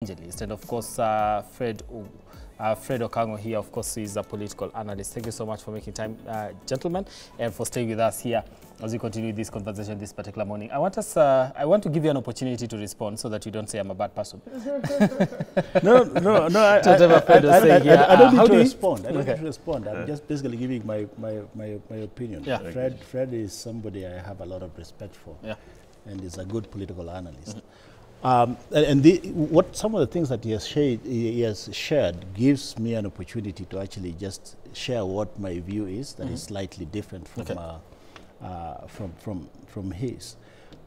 evangelist. And of course, Fred Okango here, of course, is a political analyst. Thank you so much for making time, gentlemen, and for staying with us here as we continue this conversation this particular morning. I want to give you an opportunity to respond so that you don't say I'm a bad person. No. I don't need to respond. I don't need to respond. I'm just basically giving my opinion. Yeah. Fred is somebody I have a lot of respect for. Yeah. And is a good political analyst. What some of the things that he has shared gives me an opportunity to actually just share what my view is that is slightly different from from his.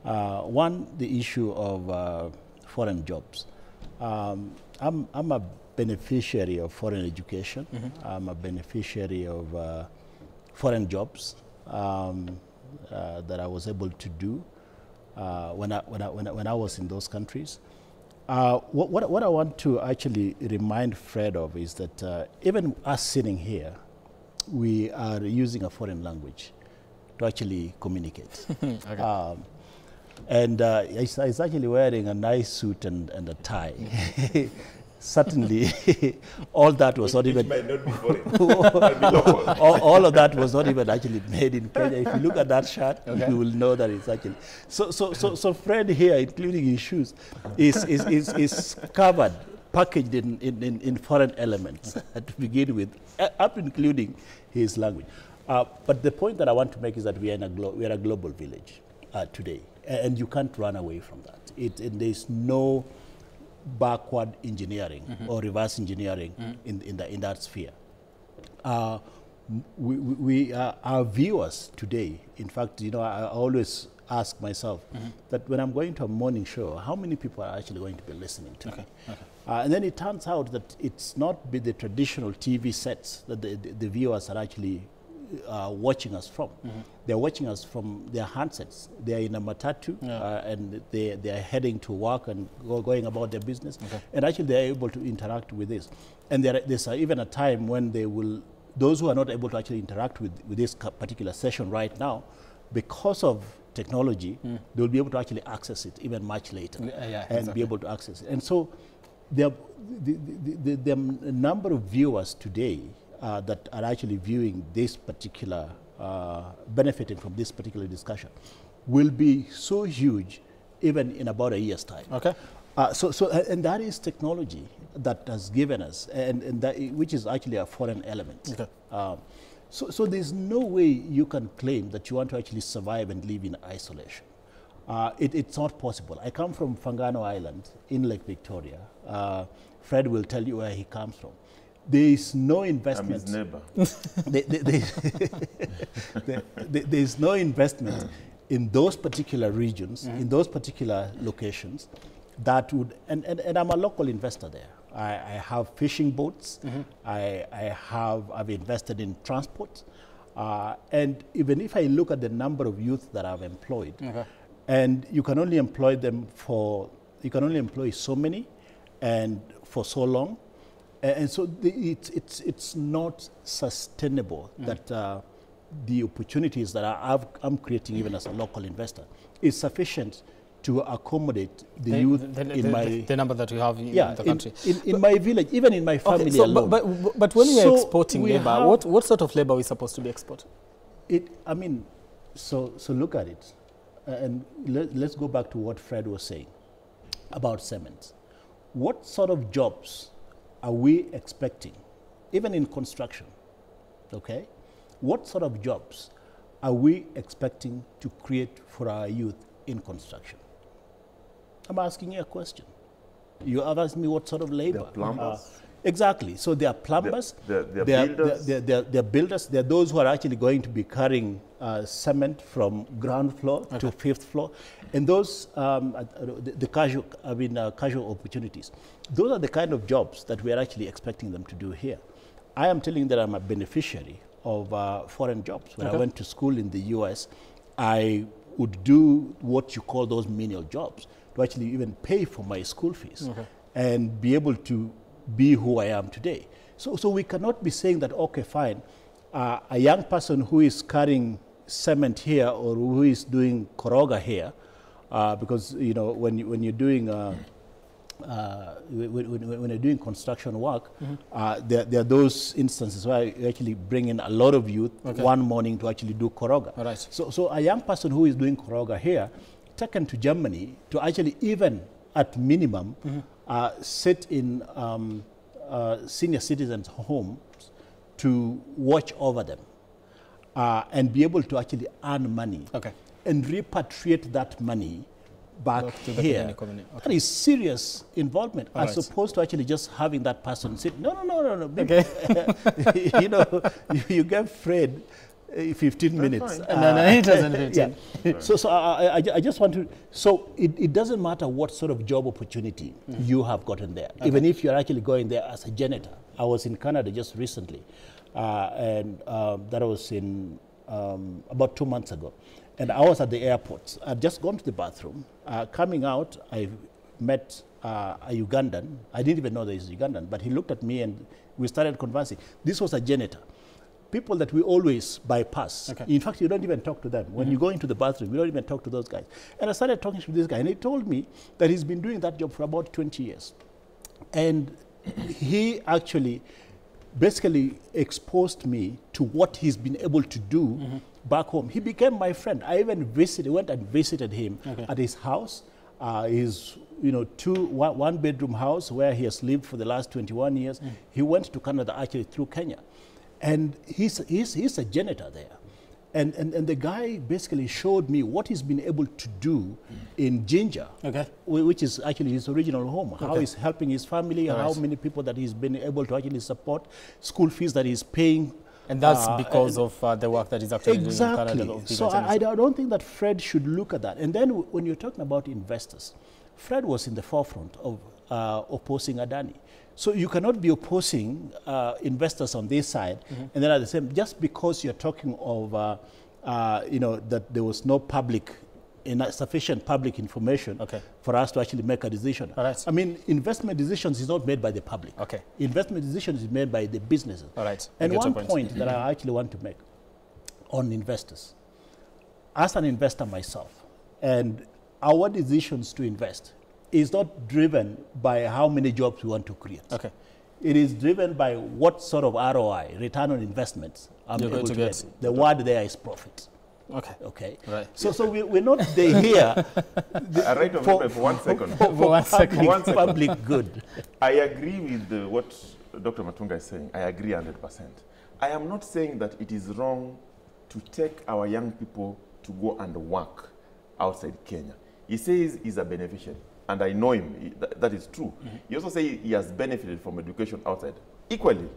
One, the issue of foreign jobs. I'm a beneficiary of foreign education. I'm a beneficiary of foreign jobs that I was able to do when I was in those countries. What I want to actually remind Fred of is that even us sitting here, we are using a foreign language to actually communicate. And he's actually wearing a nice suit and a tie. Certainly, all that was not even. Might not be foreign. all of that was not even actually made in Kenya. If you look at that shirt, you will know that it's actually. So Fred here, including his shoes, is covered, packaged in foreign elements to begin with, up including his language. But the point that I want to make is that we are a global village today, and you can't run away from that. There's no backward engineering or reverse engineering in that sphere. Our viewers today, in fact, I always ask myself that when I'm going to a morning show, how many people are actually going to be listening to me? And then it turns out that it's not the traditional TV sets that the viewers are actually watching us from. They're watching us from their handsets. They're in a matatu and they are heading to work and going about their business. And actually they're able to interact with this. And there's even a time when those who are not able to actually interact with this particular session right now, because of technology, they'll be able to actually access it even much later and be able to access it. And so the number of viewers today that are actually viewing this particular, benefiting from this particular discussion, will be so huge even in about a year's time. And that is technology that has given us, and that, which is actually a foreign element. So there's no way you can claim that you want to actually survive and live in isolation. It's not possible. I come from Fangano Island in Lake Victoria. Fred will tell you where he comes from. There is no investment. I'm his neighbor. There is no investment in those particular regions, in those particular locations, that would. And I'm a local investor there. I have fishing boats. I've invested in transport, and even if I look at the number of youth that I've employed, and you can only employ them so many, and for so long. And so it's not sustainable that the opportunities that I'm creating even as a local investor is sufficient to accommodate the youth in the number that you have in the country. In my village, even in my family alone. But when we are exporting labor, what sort of labor are we supposed to be exporting? So look at it. And let's go back to what Fred was saying about cement. What sort of jobs are we expecting, even in construction, what sort of jobs are we expecting to create for our youth in construction? I'm asking you a question. You have asked me what sort of labor. They're plumbers. Exactly. So they are plumbers. They're builders. They're builders. They're those who are actually going to be carrying cement from ground floor to fifth floor, and those casual opportunities. Those are the kind of jobs that we are actually expecting them to do here. I am telling you that I'm a beneficiary of foreign jobs. When I went to school in the U.S., I would do what you call those menial jobs to actually even pay for my school fees and be able to be who I am today. So we cannot be saying that, okay, fine, a young person who is carrying cement here or who is doing koroga here, because when you're doing when you're doing construction work, there are those instances where you actually bring in a lot of youth one morning to actually do koroga. All right. So a young person who is doing koroga here, taken to Germany to actually even at minimum sit in senior citizens' homes to watch over them and be able to actually earn money and repatriate that money back to the here. community. Okay. That is serious involvement, as opposed to actually just having that person sit. No. Okay. You know, you get Fred 15 minutes. No, he doesn't 15. Yeah. So I just want to, so it doesn't matter what sort of job opportunity you have gotten there, even if you're actually going there as a janitor. I was in Canada just recently, and that was in about 2 months ago. And I was at the airport. I'd just gone to the bathroom. Coming out, I met a Ugandan. I didn't even know that he's Ugandan, but he looked at me and we started conversing. This was a janitor. People that we always bypass. In fact, you don't even talk to them. When you go into the bathroom, you don't even talk to those guys. And I started talking to this guy, and he told me that he's been doing that job for about 20 years. And he actually basically exposed me to what he's been able to do back home. He became my friend. I even went and visited him at his house. His one-bedroom house where he has lived for the last 21 years. He went to Canada actually through Kenya. And he's a janitor there. And the guy basically showed me what he's been able to do in Jinja, which is actually his original home, how he's helping his family, how many people that he's been able to actually support, school fees that he's paying. And that's because of the work that he's actually doing in Canada. So I don't think that Fred should look at that. And then when you're talking about investors, Fred was in the forefront of opposing Adani. So you cannot be opposing investors on this side, and then at the same, just because you're talking of, that there was no sufficient public information for us to actually make a decision. I mean, investment decisions is not made by the public. Investment decisions is made by the businesses. And one point that I actually want to make on investors, as an investor myself, and our decisions to invest is not driven by how many jobs we want to create. It is driven by what sort of ROI, return on investments, I'm able to get. The word there is profit. So we're not here for 1 second. For public good. I agree with what Dr. Matunga is saying. I agree 100%. I am not saying that it is wrong to take our young people to go and work outside Kenya. He says he's a beneficiary. And I know him, that is true. He also says he has benefited from education outside. Equally,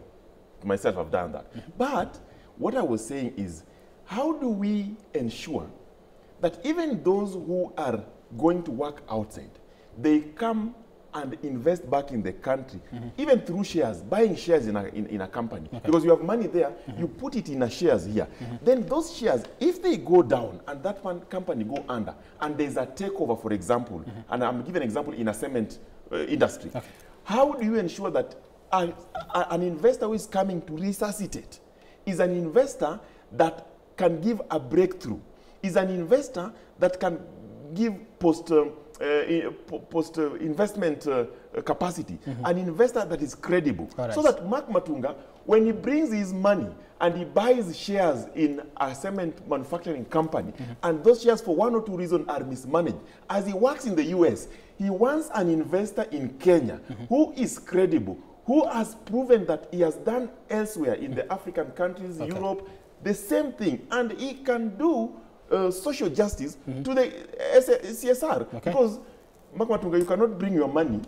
myself, I've done that. But what I was saying is, how do we ensure that even those who are going to work outside, they come and invest back in the country, even through shares, buying shares in a company. Because you have money there, you put it in a shares here. Then those shares, if they go down and that one company go under, and there's a takeover, for example, and I'm giving an example in a cement industry, how do you ensure that an investor who is coming to resuscitate is an investor that can give a breakthrough, is an investor that can give post-investment capacity, an investor that is credible. So that Mark Matunga, when he brings his money and he buys shares in a cement manufacturing company, and those shares for one or two reasons are mismanaged, as he works in the US, he wants an investor in Kenya who is credible, who has proven that he has done elsewhere in the African countries, Europe, the same thing, and he can do social justice to the CSR. Because, Mark Matunga, you cannot bring your money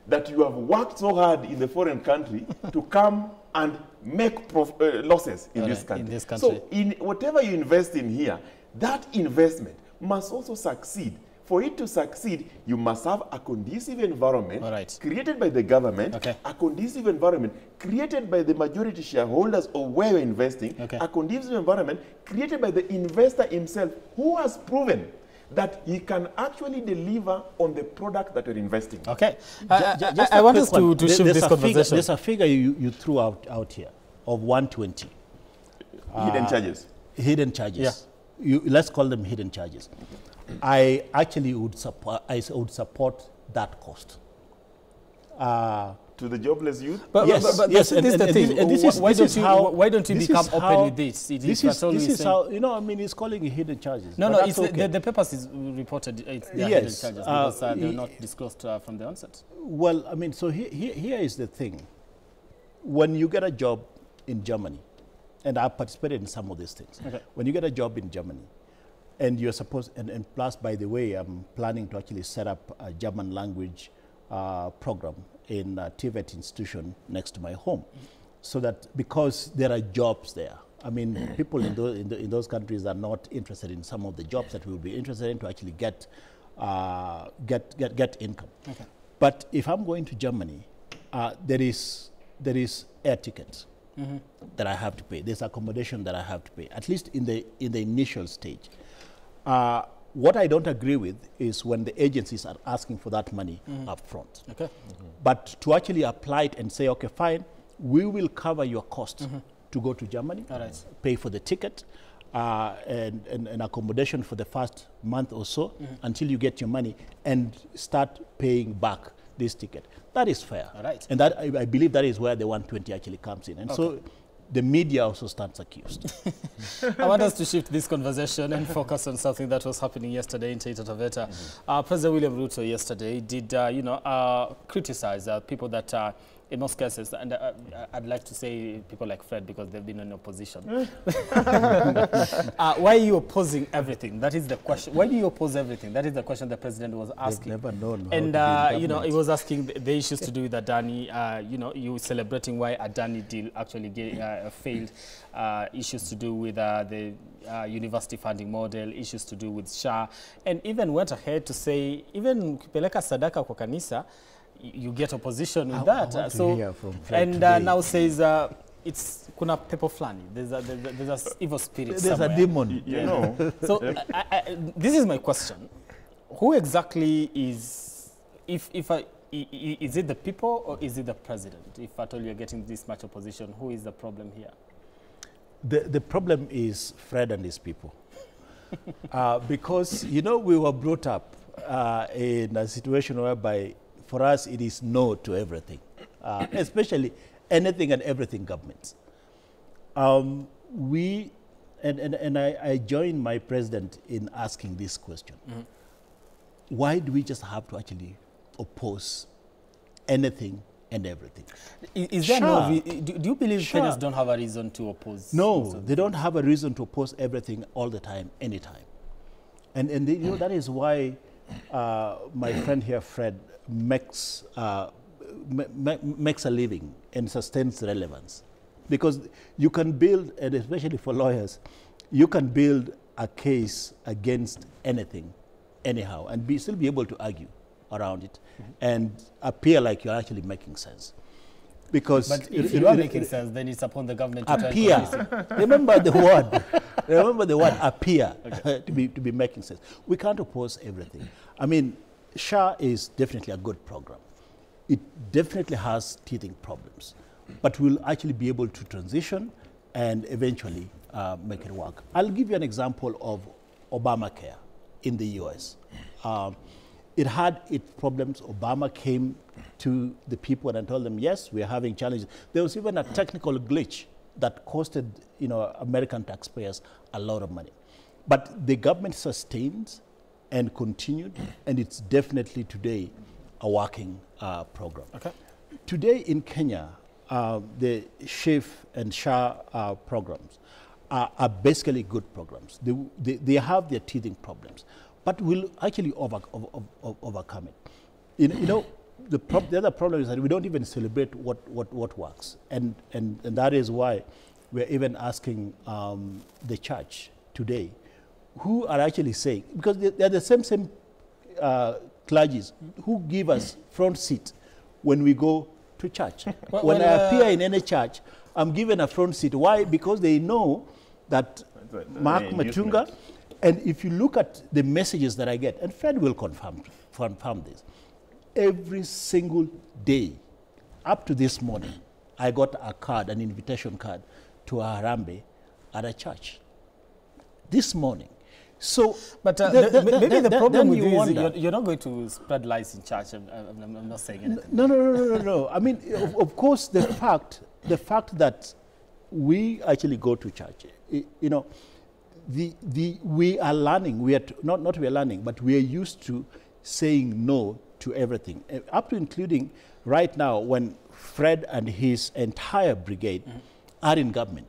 that you have worked so hard in the foreign country to come and make losses in this country. So in whatever you invest in here, that investment must also succeed. For it to succeed, you must have a conducive environment created by the government, a conducive environment created by the majority shareholders of where you're investing, a conducive environment created by the investor himself, who has proven that he can actually deliver on the product that you're investing. I want us to shift this conversation. There's a figure you threw out here of 120. Hidden charges. Hidden charges. Let's call them hidden charges. I actually would support that cost. to the jobless youth? But, Yes, but yes, this is the thing. and this is- Why this is how- why don't you this become is open how- with this? This is how, you know, I mean, he's calling it hidden charges. No, but no, that's it's okay. the papers is reported it's their Yes, hidden charges because they're he- not disclosed from the onset. Well, I mean, so here is the thing. When you get a job in Germany, and I participated in some of these things. Okay. When you get a job in Germany, and you're supposed, and plus, by the way, I'm planning to actually set up a German language program in a TVET institution next to my home. So that, because there are jobs there. I mean, people in those countries are not interested in some of the jobs that we would be interested in to actually get income. Okay. But if I'm going to Germany, there is air tickets that I have to pay. There's accommodation that I have to pay, at least in the initial stage. What I don't agree with is when the agencies are asking for that money up front. Okay. But to actually apply it and say, okay, fine, we will cover your cost to go to Germany, All right. pay for the ticket and accommodation for the first month or so until you get your money and start paying back this ticket. That is fair. All right. And that I believe that is where the 120 actually comes in. And so the media also stands accused. I want us to shift this conversation and focus on something that was happening yesterday in Taita Taveta. President William Ruto yesterday did, criticize people that, in most cases, and I'd like to say people like Fred because they've been in opposition. Why are you opposing everything? That is the question. Why do you oppose everything? That is the question the president was asking. They've never known And, how to be in he government. was asking the issues to do with Adani, you celebrating why Adani deal actually failed, issues to do with the university funding model, issues to do with SHA, and even went ahead to say, even kupeleka sadaka kwa kanisa, you get opposition with that. I want to hear from Fred and today. now says it's kuna pepo flani. There's a evil spirit There's somewhere. a demon. You know, So this is my question: who exactly is, is it the people or is it the president? If at all you're getting this much opposition, who is the problem here? The problem is Fred and his people. Because, we were brought up in a situation whereby for us it is no to everything, especially anything and everything governments. I join my president in asking this question. Why do we just have to actually oppose anything and everything? Is there Sure. do you believe Sure. Kenyans don't have a reason to oppose? No, they don't have a reason to oppose everything all the time, anytime. And that is why my friend here, Fred, makes a living and sustains relevance. Because you can build, and especially for lawyers, you can build a case against anything, anyhow, and still be able to argue around it and appear like you're actually making sense. Because But if you are making sense, then it's upon the government to try and police it. appear. Remember the word. Remember the word appear to be making sense. We can't oppose everything. I mean, SHA is definitely a good program. It definitely has teething problems, but we'll actually be able to transition and eventually make it work. I'll give you an example of Obamacare in the US. It had its problems. Obama came to the people and told them, yes, we're having challenges. There was even a technical glitch that costed American taxpayers a lot of money. But the government sustained and continued, and it's definitely today a working program. Okay. Today in Kenya, the SHIF and SHA programs are basically good programs. They have their teething problems, but will actually overcome it. The other problem is that we don't even celebrate what works, and that is why we're even asking the church today, who are actually saying, because they're the same clergies who give us front seat when we go to church. When I appear in any church, I'm given a front seat. Why? Because they know that Mark Matunga, and if you look at the messages that I get, and Fred will confirm this, every single day, up to this morning, I got a card, an invitation card to a Harambe at a church. This morning. So, but maybe the problem with you you is wonder, you're not going to spread lies in church. I'm not saying anything. No. I mean, of course, the fact that we actually go to church, you know, we are learning. We are not we are learning, but we are used to saying no to everything, up to including right now when Fred and his entire brigade are in government.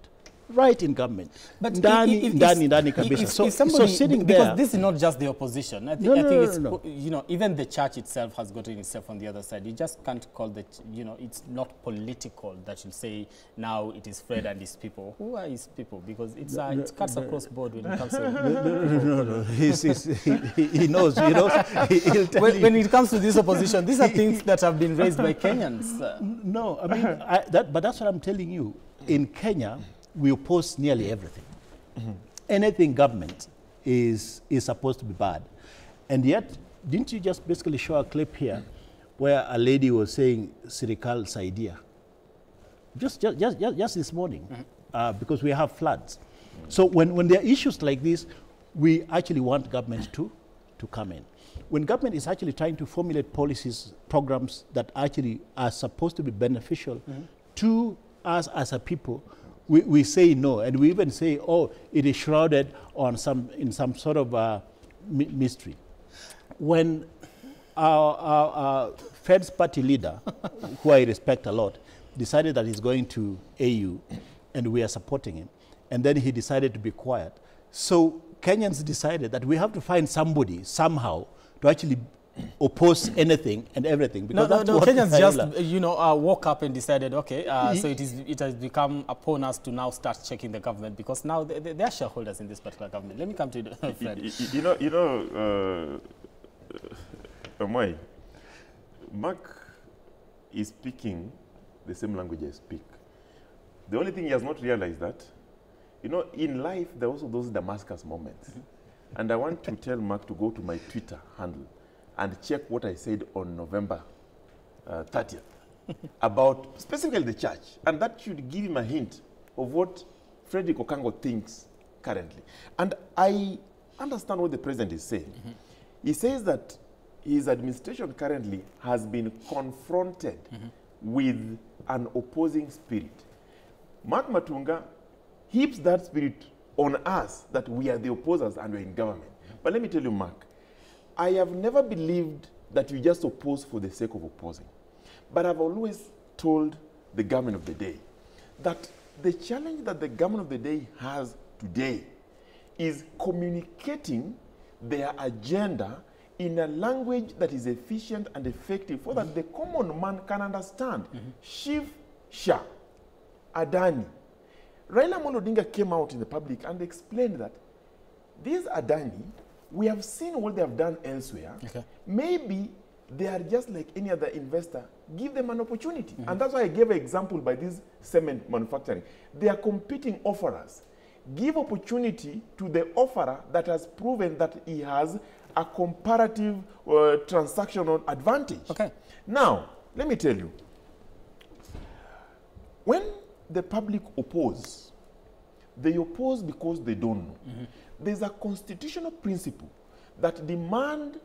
Right in government. But so sitting there, because this is not just the opposition. I think it's you know, even the church itself has gotten itself on the other side. You just can't call the, you know, it's not political that you say now it is Fred and his people. Who are his people? Because it's it cuts across board when it comes to no. He knows. He'll tell you. When it comes to this opposition, these are things that have been raised by Kenyans. No, I mean but that's what I'm telling you. In Kenya, we oppose nearly everything. Anything government is supposed to be bad. And yet, didn't you just basically show a clip here where a lady was saying Sirikal Saidia? Just this morning, because we have floods. So when there are issues like this, we actually want government to come in. When government is actually trying to formulate policies, programs that actually are supposed to be beneficial to us as a people, we say no, and we even say, oh, it is shrouded in some sort of mystery. When our Fed's party leader, who I respect a lot, decided that he's going to AU, and we are supporting him, and then he decided to be quiet. So Kenyans decided that we have to find somebody somehow to actually oppose anything and everything. Because no, Kenyans just woke up and decided, okay, so it has become upon us to now start checking the government, because now they are shareholders in this particular government. Let me come to you, Fred. Amoy, Mark is speaking the same language I speak. The only thing he has not realized that, in life there are also those Damascus moments. And I want to tell Mark to go to my Twitter handle and check what I said on November 30th about specifically the church. And that should give him a hint of what Frederick Okango thinks currently. And I understand what the president is saying. He says that his administration currently has been confronted with an opposing spirit. Mark Matunga heaps that spirit on us, that we are the opposers and we're in government. But let me tell you, Mark, I have never believed that you just oppose for the sake of opposing. But I've always told the government of the day that the challenge that the government of the day has today is communicating their agenda in a language that is efficient and effective so that the common man can understand. Shiv Shah, Adani. Raila Amolo Odinga came out in the public and explained that these Adani, we have seen what they have done elsewhere. Maybe they are just like any other investor. Give them an opportunity. And that's why I gave an example by this cement manufacturing. They are competing offerers. Give opportunity to the offerer that has proven that he has a comparative transactional advantage. Now, let me tell you, when the public oppose, they oppose because they don't know. There's a constitutional principle that demands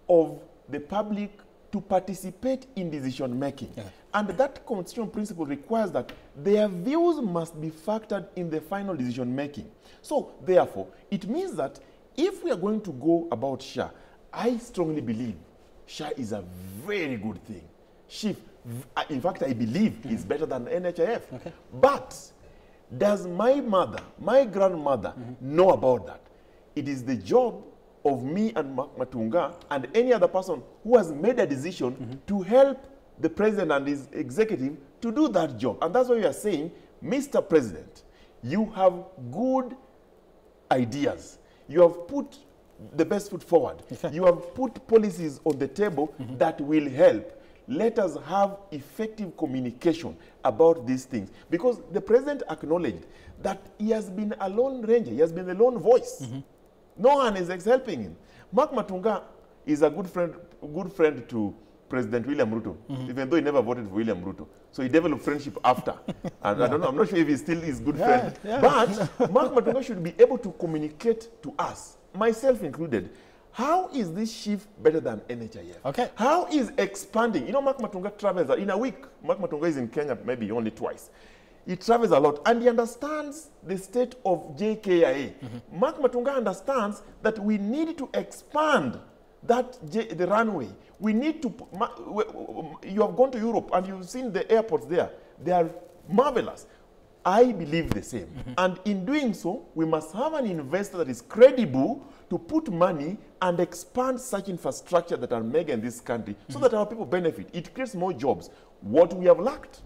of the public to participate in decision making. And that constitutional principle requires that their views must be factored in the final decision making. So, therefore, it means that if we are going to go about SHA, I strongly believe SHA is a very good thing. In fact, I believe it's better than NHIF. But does my mother, my grandmother know about that? It is the job of me and Matunga and any other person who has made a decision to help the president and his executive to do that job. And that's why we are saying, Mr. President, you have good ideas. You have put the best foot forward. You have put policies on the table that will help. Let us have effective communication about these things. Because the president acknowledged that he has been a lone ranger. He has been a lone voice. No one is helping him. Mark Matunga is a good friend to President William Ruto, even though he never voted for William Ruto. So he developed friendship after. And I don't know, I'm not sure if he still is good friend. But Mark Matunga should be able to communicate to us myself included, how is this shift better than NHIF? Okay. How is expanding? You know, Mark Matunga travels, in a week, Mark Matunga is in Kenya maybe only twice. He travels a lot and he understands the state of JKIA. Mark Matunga understands that we need to expand the runway. We need to, you have gone to Europe and you've seen the airports there. They are marvelous. I believe the same. And in doing so, we must have an investor that is credible to put money and expand such infrastructure that are mega in this country so that our people benefit. It creates more jobs. What we have lacked.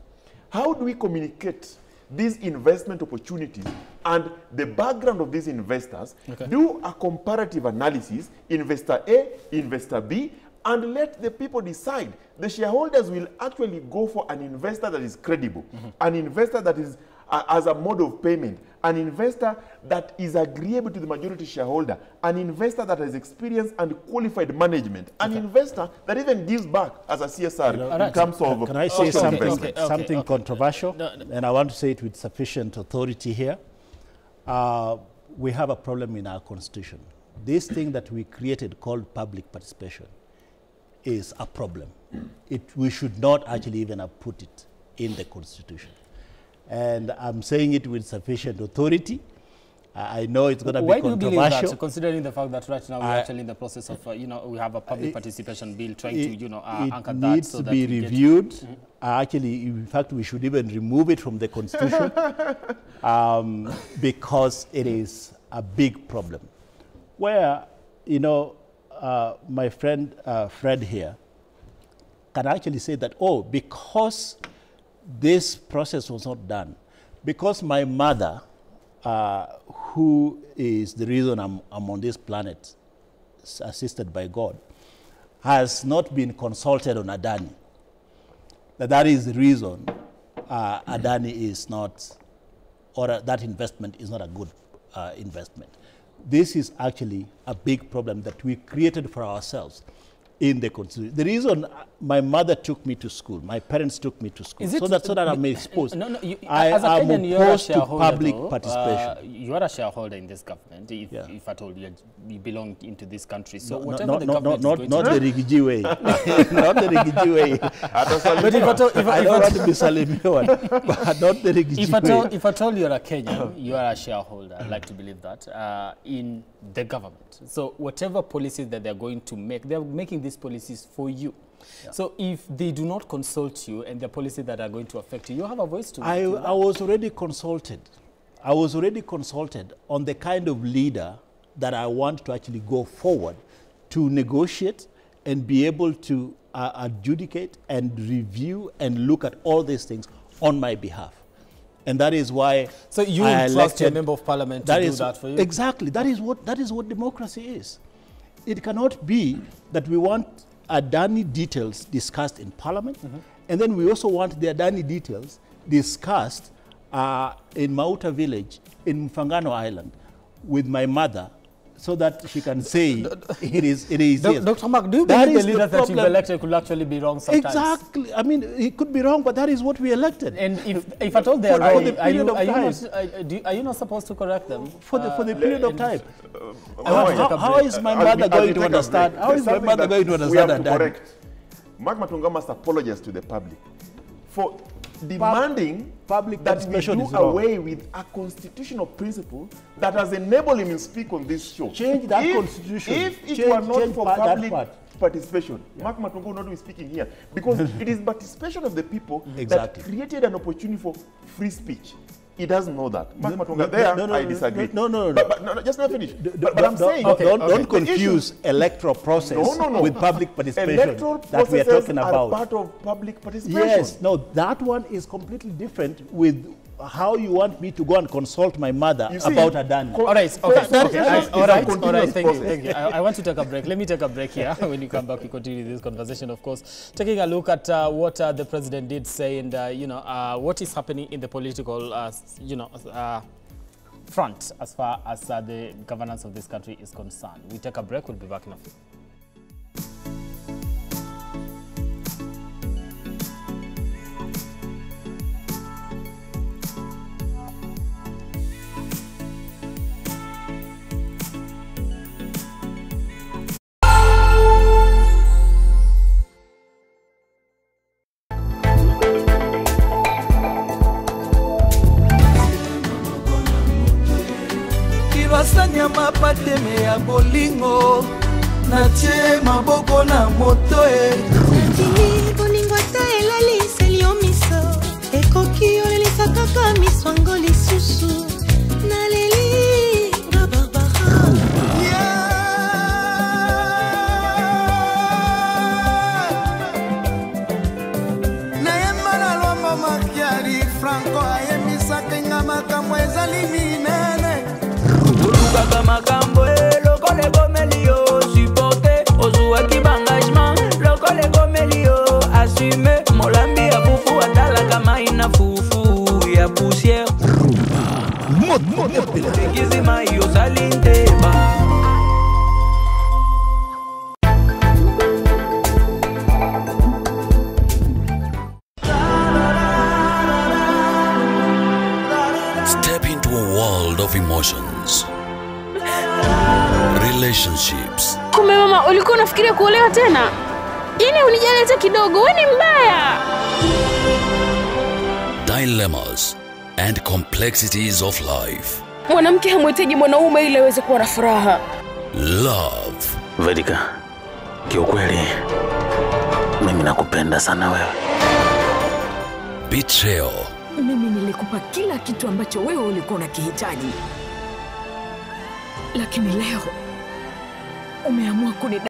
How do we communicate these investment opportunities and the background of these investors, do a comparative analysis, investor A, investor B, and let the people decide. The shareholders will actually go for an investor that is credible, an investor that is as a mode of payment, an investor that is agreeable to the majority shareholder, an investor that has experience and qualified management, an investor that even gives back as a CSR in terms of... Can I say something controversial? And I want to say it with sufficient authority here. We have a problem in our constitution. This thing that we created called public participation is a problem. We should not actually even have put it in the constitution. And I'm saying it with sufficient authority. I know it's going to be controversial. Why do you believe that, considering the fact that right now we're actually in the process of, we have a public participation bill trying to, anchor that? It needs to be reviewed. Actually, in fact, we should even remove it from the constitution because it is a big problem. Where, my friend Fred here can actually say that, because this process was not done, because my mother, who is the reason I'm on this planet, assisted by God, has not been consulted on Adani. That is the reason Adani is not, or that investment is not a good investment. This is actually a big problem that we created for ourselves in the constitution. The reason my mother took me to school, my parents took me to school, so that I'm exposed. I am opposed to public participation. You are a shareholder in this government, if at all you belong into this country. So not whatever the government is going not to the Rigiji way. Not the Rigiji way. I don't want to be Salimiwan, but not the Rigiji way. If at all you're a Kenyan, you are a shareholder, I'd like to believe that, in the government. So whatever policies that they're going to make, they're making these policies for you. So if they do not consult you and the policies that are going to affect you, you have a voice to I was already consulted. I was already consulted on the kind of leader that I want to actually go forward to negotiate and be able to adjudicate and review and look at all these things on my behalf. And that is why so you trust your member of parliament to do that for you? Exactly. That is what democracy is. It cannot be that we want Adani details discussed in parliament, and then we also want the Adani details discussed in Mauta village, in Mfangano Island, with my mother, so that she can say it is yes. Dr. Mark, do you believe the leaders that you've elected could actually be wrong sometimes? Exactly. I mean, it could be wrong, but that is what we elected. And if at all they are wrong, are you not supposed to correct them? For the period of time. How is my mother going to understand? How is my mother going to understand that? Mark Matunga must apologize to the public for demanding that we do away with a constitutional principle that has enabled him to speak on this show. Change that constitution. If it were not for public participation, Mark Matunga would not be speaking here, because it is participation of the people that created an opportunity for free speech. He doesn't know that. Mark Matunga, I disagree. No. But just not finish. But I'm saying... Don't confuse electoral process with public participation that we are talking about. Are part of public participation. Yes, no, that one is completely different with how you want me to go and consult my mother about Adani. All right, thank you. I want to take a break. Let me take a break here. When you come back, we continue this conversation, of course. Taking a look at what the president did say and, what is happening in the political, front as far as the governance of this country is concerned. We take a break. We'll be back in a few. nyama pateme ya bolingo natie maboko na moto natini bolingo ta elali selio miso ekoki olelisa kaka miswango lisusu naleli nga Barbara nayemba na lombo makiari Franco ayemisaka nga makambo ezali minene olukaka makambo lokole gomelio supporte ozuwa kibangagement lokole gomelio assume molambi ya fufu atalaka maina fufu ya poussière ekizima yozali nteba Step into a world of emotions, relationships. Kumbe mama, ulikuwa unafikiria kuolewa tena? Yaani unijali hata kidogo, wewe ni mbaya. Dilemmas and complexities of life. Mwanamke hamhitaji mwanaume ili aweze kuwa na furaha. Love. Vedika, kiukweli mimi nakupenda sana wewe. Betrayal. Mimi nilikupa kila kitu ambacho wewe ulikuwa unakihitaji. Lakini leo umeamua